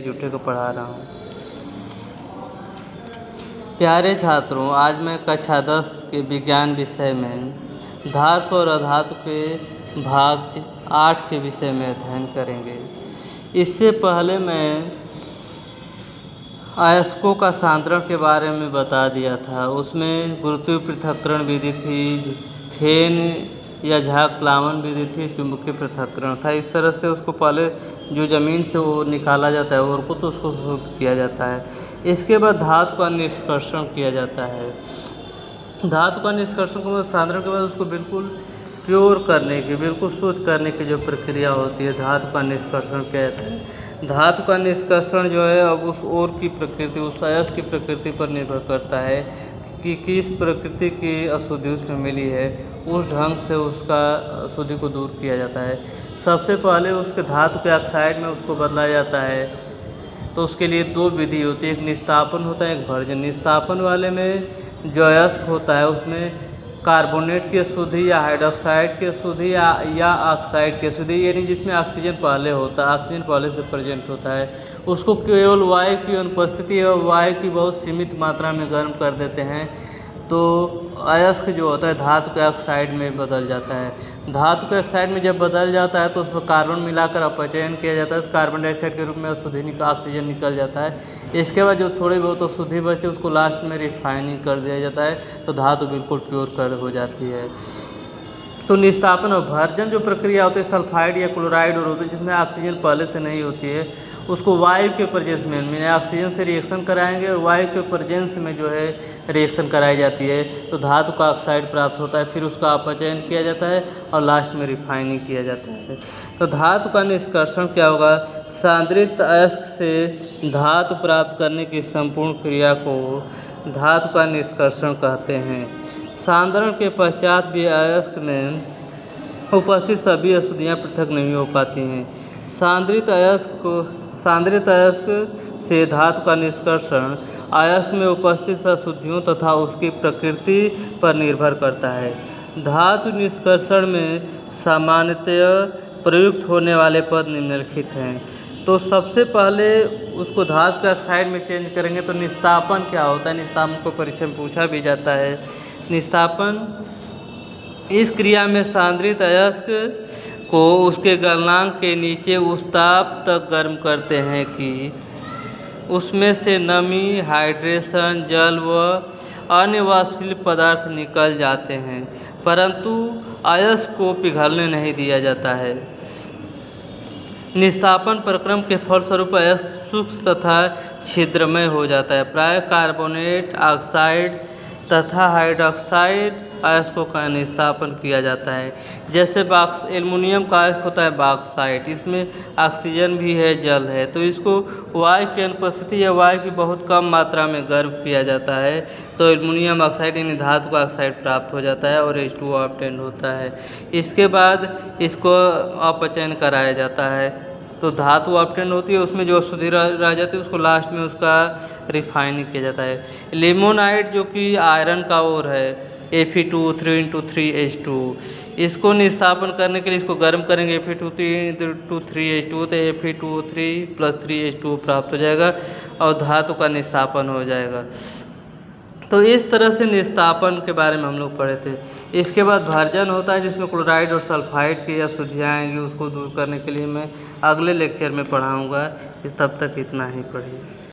जूठे को पढ़ा रहा हूँ। प्यारे छात्रों, आज मैं कक्षा 10 के विज्ञान विषय में धातु और अधातु के भाग 8 के विषय में अध्ययन करेंगे। इससे पहले मैं अयस्कों का सांद्रण के बारे में बता दिया था। उसमें गुरुत्वीय पृथक्करण विधि थी, फेन या झाग प्लावन विधि थी, चुंबकीय पृथक्करण था। इस तरह से उसको पहले जो ज़मीन से वो निकाला जाता है और को तो उसको शुद्ध किया जाता है। इसके बाद धातु का निष्कर्षण किया जाता है। धातु का निष्कर्षण के बाद सांद्रण के बाद उसको बिल्कुल प्योर करने की, बिल्कुल शुद्ध करने की जो प्रक्रिया होती है, धातु का निष्कर्षण कहते हैं। धातु का निष्कर्षण जो है अब उस ओर की प्रकृति, उस अयस्क की प्रकृति पर निर्भर करता है कि किस प्रकृति की अशुद्धि उसमें मिली है, उस ढंग से उसका अशुद्धि को दूर किया जाता है। सबसे पहले उसके धातु के ऑक्साइड में उसको बदला जाता है। तो उसके लिए दो विधि होती है, एक निस्तापन होता है, एक भर्जन। निस्तापन वाले में जो अयस्क होता है उसमें कार्बोनेट की अशुद्धि या हाइड्रोक्साइड की अशुद्धि या ऑक्साइड की अशुद्धि, यानी जिसमें ऑक्सीजन पहले होता है, ऑक्सीजन पहले से प्रेजेंट होता है, उसको केवल वायु की अनुपस्थिति और वायु की बहुत सीमित मात्रा में गर्म कर देते हैं तो अयस्क जो होता है धातु के ऑक्साइड में बदल जाता है। धातु के ऑक्साइड में जब बदल जाता है तो उसमें कार्बन मिलाकर अपचयन किया जाता है, तो कार्बन डाइऑक्साइड के रूप में ऑक्सीजन निकल जाता है। इसके बाद जो थोड़ी बहुत अशुद्धि बचती है उसको लास्ट में रिफाइनिंग कर दिया जाता है, तो धातु बिल्कुल प्योर हो जाती है। तो निस्तापन और भर्जन जो प्रक्रिया होती है, सल्फाइड या क्लोराइड और होती है जिसमें ऑक्सीजन पहले से नहीं होती है, उसको वायु के प्रेजेंस में ऑक्सीजन से रिएक्शन कराएंगे और वायु के प्रेजेंस में जो है रिएक्शन कराई जाती है, तो धातु का ऑक्साइड प्राप्त होता है। फिर उसका अपचयन किया जाता है और लास्ट में रिफाइनिंग किया जाता है। तो धातु का निष्कर्षण क्या होगा? सांद्रित अयस्क से धातु प्राप्त करने की संपूर्ण क्रिया को धातु का निष्कर्षण कहते हैं। सांद्रण के पश्चात भी अयस्क में उपस्थित सभी अशुद्धियाँ पृथक नहीं हो पाती हैं। सांद्रित अयस्क से धातु का निष्कर्षण अयस्क में उपस्थित अशुद्धियों तथा उसकी प्रकृति पर निर्भर करता है। धातु निष्कर्षण में सामान्यतया प्रयुक्त होने वाले पद निम्नलिखित हैं। तो सबसे पहले उसको धातु के ऑक्साइड में चेंज करेंगे तो निस्तापन क्या होता है? निस्तापन को परीक्षा में पूछा भी जाता है। निस्तापन, इस क्रिया में सांद्रित अयस्क को उसके गलनांक के नीचे उस ताप तक गर्म करते हैं कि उसमें से नमी, हाइड्रेशन, जल व अन्य वाष्पशील पदार्थ निकल जाते हैं, परंतु अयस्क को पिघलने नहीं दिया जाता है। निस्तापन प्रक्रम के फलस्वरूप अयस्क शुष्क तथा छिद्रमय हो जाता है। प्रायः कार्बोनेट, ऑक्साइड तथा हाइड्रोक्साइड अयस्कों का निस्तापन किया जाता है। जैसे एल्युमिनियम का अयस्क होता है बॉक्साइट, इसमें ऑक्सीजन भी है, जल है, तो इसको वायु की अनुपस्थिति या वायु की बहुत कम मात्रा में गर्म किया जाता है, तो एल्युमिनियम ऑक्साइड यानी धातु का ऑक्साइड प्राप्त हो जाता है और H2O ऑब्टेन होता है। इसके बाद इसको अपचयन कराया जाता है, तो धातु ऑब्टेन होती है, उसमें जो अशुद्धि रह जाती है उसको लास्ट में उसका रिफाइनिंग किया जाता है। लिमोनाइट जो कि आयरन का ओर है, Fe2 3×3H2, इसको निस्तापन करने के लिए इसको गर्म करेंगे, Fe2 तो Fe2O3 + 3H2 प्राप्त हो जाएगा और धातु का निस्तापन हो जाएगा। तो इस तरह से निस्तापन के बारे में हम लोग पढ़े थे। इसके बाद भर्जन होता है जिसमें क्लोराइड और सल्फाइड की अशुद्धियाँ आएंगी, उसको दूर करने के लिए मैं अगले लेक्चर में पढ़ाऊँगा। तब तक इतना ही पढ़िए।